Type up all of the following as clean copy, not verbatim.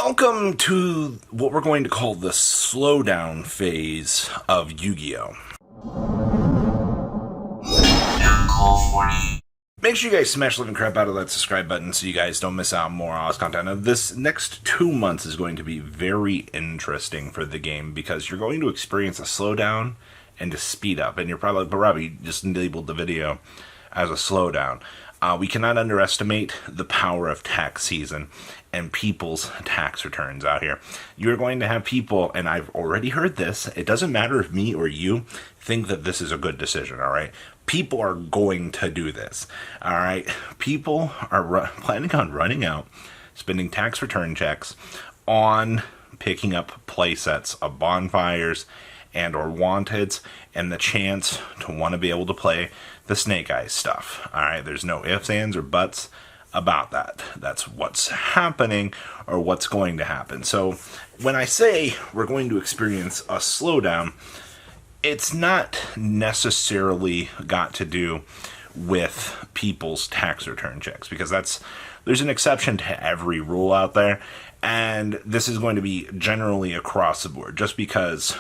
Welcome to what we're going to call the slowdown phase of Yu-Gi-Oh! Make sure you guys smash the living crap out of that subscribe button so you guys don't miss out on more awesome content. Now, this next 2 months is going to be very interesting for the game because you're going to experience a slowdown and a speed up. And you're probably just labeled the video as a slowdown. We cannot underestimate the power of tax season and people's tax returns out here. You're going to have people, and I've already heard this, it doesn't matter if me or you think that this is a good decision, all right? People are going to do this, all right? People are planning on running out, spending tax return checks on picking up play sets of bonfires and or wanteds and the chance to want to be able to play the Snake Eyes stuff. All right, there's no ifs, ands, or buts about that. That's what's happening or what's going to happen. So when I say we're going to experience a slowdown, it's not necessarily got to do with people's tax return checks, because there's an exception to every rule out there. And this is going to be generally across the board. Just because,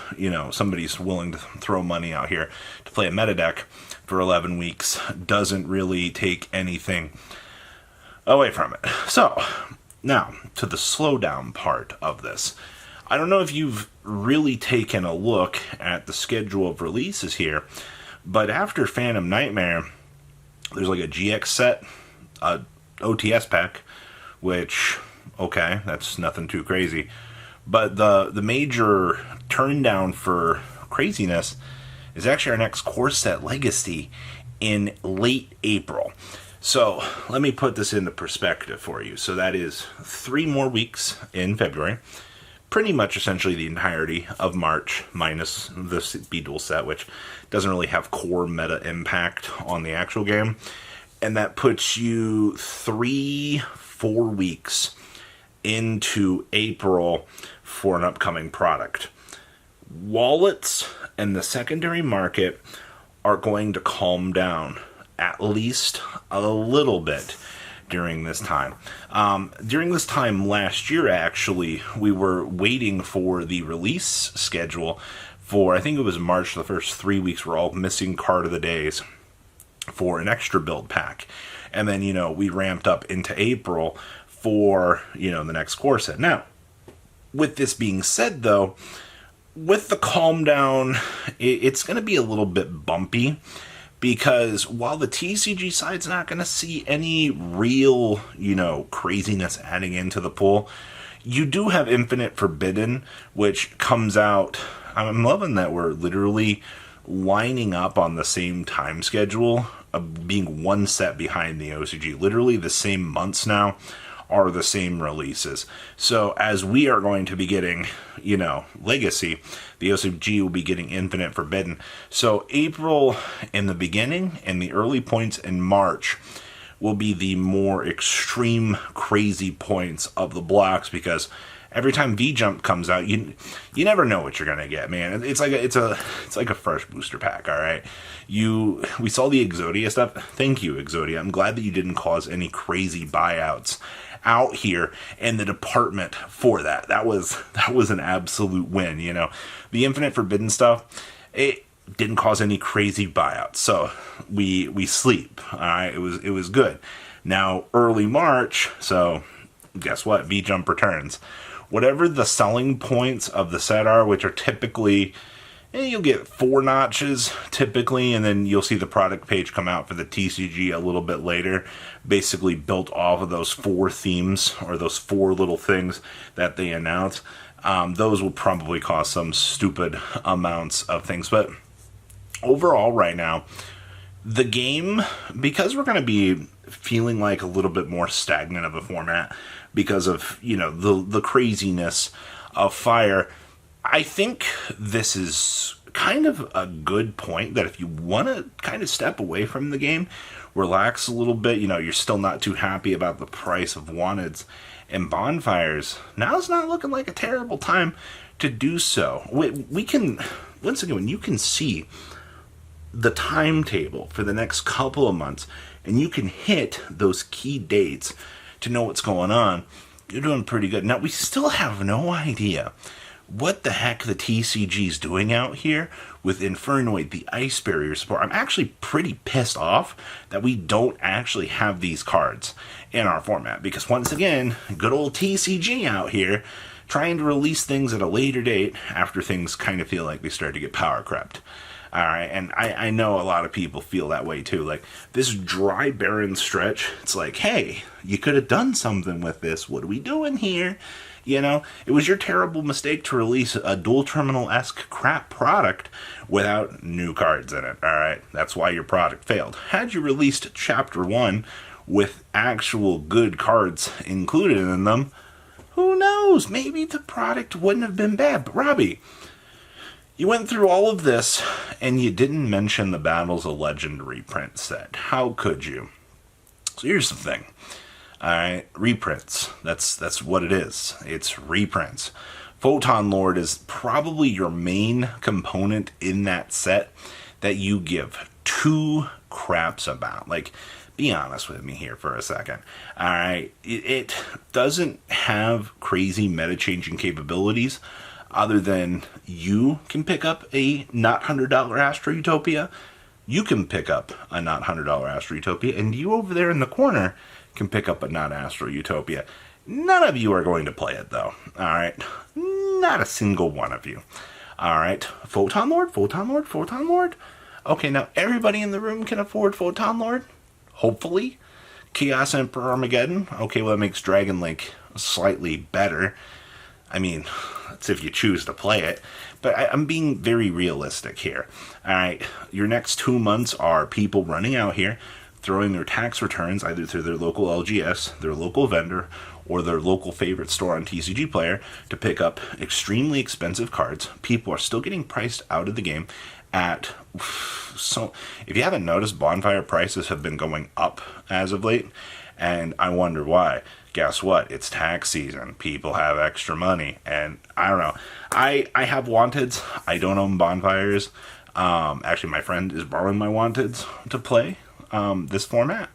somebody's willing to throw money out here to play a meta deck for 11 weeks doesn't really take anything away from it. So, now, to the slowdown part of this. I don't know if you've really taken a look at the schedule of releases here, but after Phantom Nightmare, there's like a GX set, a OTS pack, which, okay, that's nothing too crazy. But the major turn down for craziness is actually our next core set, Legacy, in late April. So let me put this into perspective for you. So that is 3 more weeks in February. Pretty much essentially the entirety of March, minus the B-Dual set, which doesn't really have core meta impact on the actual game. And that puts you 3-4 weeks into April for an upcoming product. Wallets and the secondary market are going to calm down at least a little bit during this time. During this time last year, actually, we were waiting for the release schedule for, I think it was March, the first 3 weeks were all missing card of the days for an extra build pack. And then, we ramped up into April for, the next core set. Now, with this being said, though, with the calm down, it's going to be a little bit bumpy, because while the TCG side's not going to see any real, craziness adding into the pool, you do have Infinite Forbidden, which comes out. I'm loving that we're literally lining up on the same time schedule of being one set behind the OCG. Literally the same months now are the same releases. So as we are going to be getting, Legacy, the OCG will be getting Infinite Forbidden. So April in the beginning and the early points in March will be the more extreme crazy points of the blocks, because every time V-Jump comes out, you never know what you're gonna get, man. It's like a fresh booster pack, all right. We saw the Exodia stuff. Thank you, Exodia. I'm glad that you didn't cause any crazy buyouts out here in the department for that. That was an absolute win. The Infinite Forbidden stuff, it didn't cause any crazy buyouts, so we sleep. All right, it was good. Now early March, so guess what? V-Jump returns. Whatever the selling points of the set are, which are typically, you'll get 4 notches typically, and then you'll see the product page come out for the TCG a little bit later, basically built off of those 4 themes, or those 4 little things that they announce. Those will probably cost some stupid amounts of things, but overall right now, the game, because we're going to be feeling like a little bit more stagnant of a format because of, the craziness of Fire, I think this is kind of a good point that if you want to kind of step away from the game, relax a little bit, you're still not too happy about the price of Wanteds and Bonfires, now's not looking like a terrible time to do so. We can, once again, when you can see the timetable for the next couple of months and you can hit those key dates to know what's going on, You're doing pretty good. Now, we still have no idea what the heck the TCG's doing out here with Infernoid, the Ice Barrier support. I'm actually pretty pissed off that we don't actually have these cards in our format, because once again, good old TCG out here trying to release things at a later date after things kind of feel like they start to get power crept. Alright, and I know a lot of people feel that way too. Like, this dry, barren stretch, it's like, hey, you could have done something with this. What are we doing here? You know, it was your terrible mistake to release a dual terminal-esque crap product without new cards in it. Alright, that's why your product failed. Had you released Chapter 1 with actual good cards included in them, who knows? Maybe the product wouldn't have been bad. But Robbie, you went through all of this, and you didn't mention the Battles of Legend reprint set. How could you? So here's the thing. Alright, reprints. That's what it is. It's reprints. Photon Lord is probably your main component in that set that you give two craps about. Like, be honest with me here for a second. Alright, it doesn't have crazy meta-changing capabilities other than you can pick up a not $100 Astro Utopia, you can pick up a not $100 Astro Utopia, and you over there in the corner can pick up a not Astro Utopia. None of you are going to play it, though. Alright? Not a single one of you. Alright? Photon Lord? Photon Lord? Photon Lord? Okay, now everybody in the room can afford Photon Lord? Hopefully. Chaos Emperor Armageddon? Okay, well, that makes Dragon Link slightly better. I mean, that's if you choose to play it. But I'm being very realistic here. Alright, your next 2 months are people running out here, throwing their tax returns either through their local LGS, their local vendor, or their local favorite store on TCG Player to pick up extremely expensive cards. People are still getting priced out of the game at... So, if you haven't noticed, Bonfire prices have been going up as of late, and I wonder why. Guess what? It's tax season. People have extra money, and I don't know. I have Wanteds. I don't own Bonfires. Actually, my friend is borrowing my Wanteds to play this format.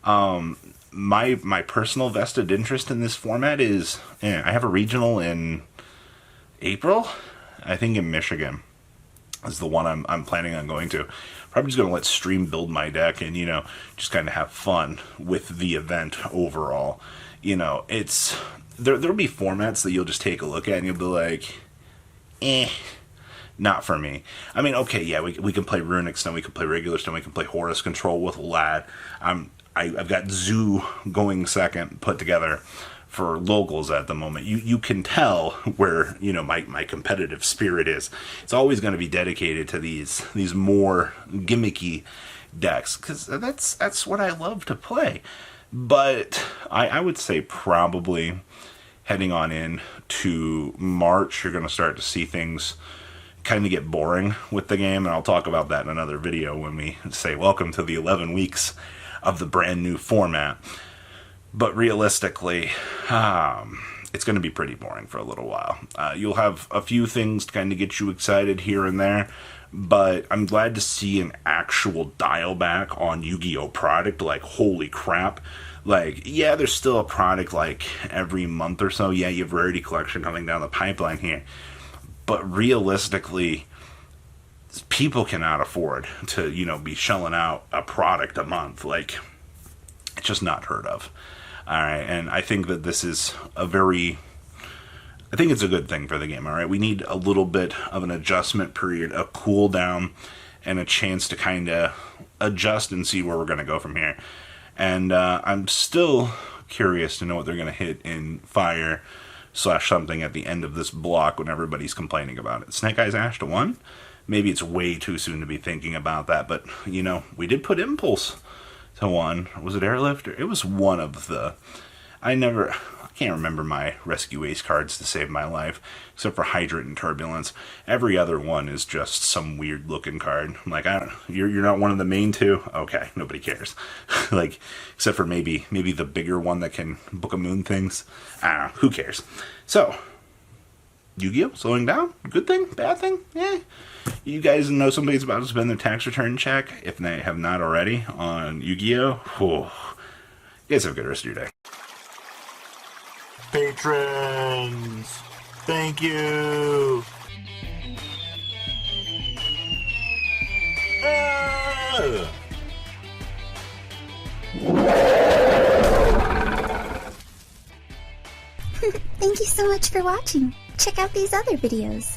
My personal vested interest in this format is I have a regional in April. I think in Michigan is the one I'm planning on going to. Probably just going to let Stream build my deck and, you know, just kind of have fun with the event overall. You know, it's... There'll be formats that you'll just take a look at and you'll be like, not for me. I mean, okay, yeah, we can play Runic Stone, we can play Regular Stone, we can play Horus Control with Lad. I've got Zoo going second put together for locals at the moment. You can tell where, you know, my competitive spirit is. It's always going to be dedicated to these more gimmicky decks, because that's what I love to play. But I would say probably heading on in to March, you're going to start to see things kind of get boring with the game, and I'll talk about that in another video when we say welcome to the 11 weeks of the brand new format. But realistically, it's going to be pretty boring for a little while. You'll have a few things to kind of get you excited here and there, but I'm glad to see an actual dial back on Yu-Gi-Oh! Product. Like, holy crap. Like, yeah, there's still a product like every month or so. Yeah, you have Rarity Collection coming down the pipeline here. But realistically, people cannot afford to, you know, be shelling out a product a month. Like, it's just not heard of. Alright, and I think that this is I think it's a good thing for the game, alright? We need a little bit of an adjustment period, a cool down, and a chance to kind of adjust and see where we're going to go from here. And I'm still curious to know what they're going to hit in Fire / something at the end of this block when everybody's complaining about it. Snake Eyes Ash to 1? Maybe it's way too soon to be thinking about that, but, you know, we did put Impulse to 1. Was it Airlift? It was one of the... I can't remember my Rescue Ace cards to save my life, except for Hydrant and Turbulence. Every other one is just some weird looking card. I'm like, you're not one of the main two? Okay, nobody cares. Like, except for maybe the bigger one that can Book of Moon things. I don't know, who cares? So, Yu-Gi-Oh! Slowing down? Good thing? Bad thing? You guys know somebody's about to spend their tax return check, if they have not already, on Yu-Gi-Oh! You guys have a good rest of your day. patrons. Thank you. Thank you so much for watching. Check out these other videos.